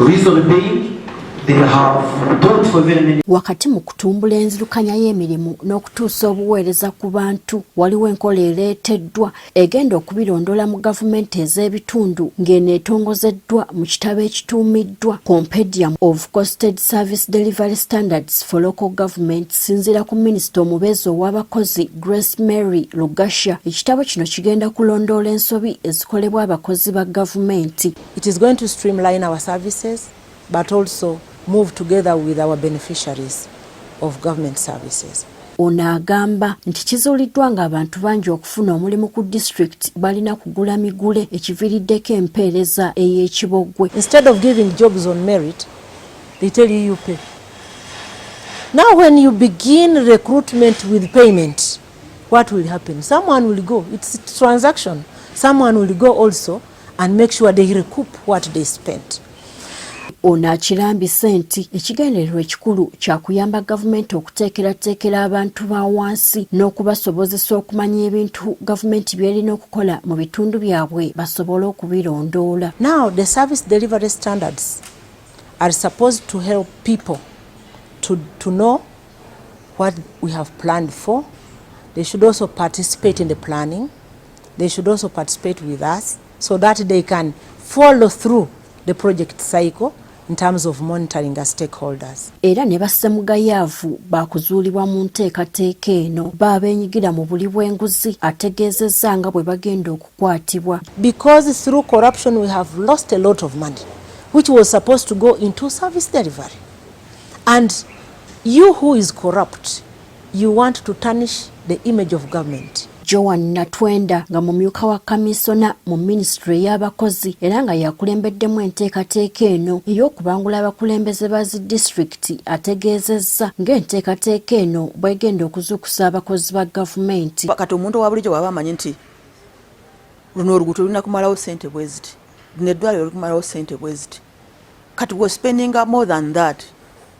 Reason being, they have taught for very many. Wakati mu kutumbula enzirukanya y'emirimu n'okutuusa obuweereza ku bantu waliwo enkola ereeteddwa egenda okubirondola mu gavumenti ez'ebitundu ng'eneetongozeddwa mu kitabo ekituumiddwa Compendium of Costed Service Delivery Standards for Local Government sinziira ku Minisita omubeezi ow'abakozi Grace Mary Rugasha. Ekitabo kino kigenda kulondoola ensobi ezikolebwa abakozi ba gavumenti. It is going to streamline our services but also move together with our beneficiaries of government services. Ono agamba nti kizuuliddwa ng'abantu bangi okufuna omulimu ku disitulikiti balina kugula migule ekiviiriddeko empeereza ey'ekibogwe. Instead of giving jobs on merit, they tell you pay. Now when you begin recruitment with payment, what will happen? Someone will go, it's a transaction. Someone will go also and make sure they recoup what they spent. Ono akirambise nti ekigendererwa ekikulu kya kuyamba gavumenti okuteekerateekera abantu ba wansi n'okubasobozesa okumanya ebintu gavumenti by'erina okukola mu bitundu byabwe basobole okubirondoola. Now the service delivery standards are supposed to help people to know what we have planned for. They should also participate in the planning. They should also participate with us so that they can follow through the project cycle in terms of monitoring as stakeholders. Era ne bassemugayaavu baakuzuulibwa mu nteekateeka eno baabenyigira mu buli bw'enguzi ategeezezza nga bwe bagenda okukwatibwa. Because through corruption we have lost a lot of money which was supposed to go into service delivery. And you who is corrupt, you want to tarnish the image of government. Joan Natwenda nga mumyuka wa kamisona mu Ministry y'abakozi era nga yakulembeddemu enteekateeka eno ey'okubangula abakulembeze ba zi disitulikiti ategeezezza ng'enteekateeka eno bw'egenda okuzuukusa abakozi ba gavumenti. Kati omuntu wa bulijjo bw'aba amanyi nti luno oluguudo lulina kumalawo ssente bwe ziti, luno eddwaliro likumalawo ssente bwe ziti, kati we spending more than that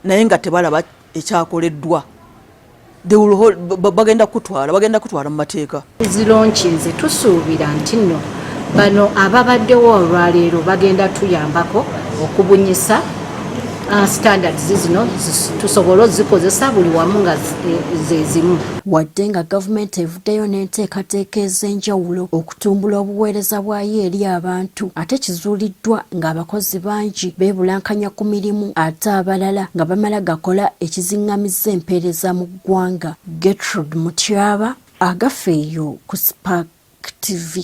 naye nga tebalaba ekyakoleddwa. Bagenda kutwala mu mateeka. Zilonkinze tusuubira nti nno bano ababaddewo olwaleero bagenda tuyambako okubunyisa standards zino tusobole ozikozesa buli wamu nga zezimu. Wadde nga gavumenti evuddeyo n'enteekateeka ez'enjawulo okutumbula obuweereza bwayo eri abantu, ate kizuuliddwa ng'abakozi bangi beebulankanya ku mirimu ate abalala nga bamala gakola ekizing'amizza empeereza mu ggwanga. Gertrude Mutyaba, agafeeyo ku Spark TV.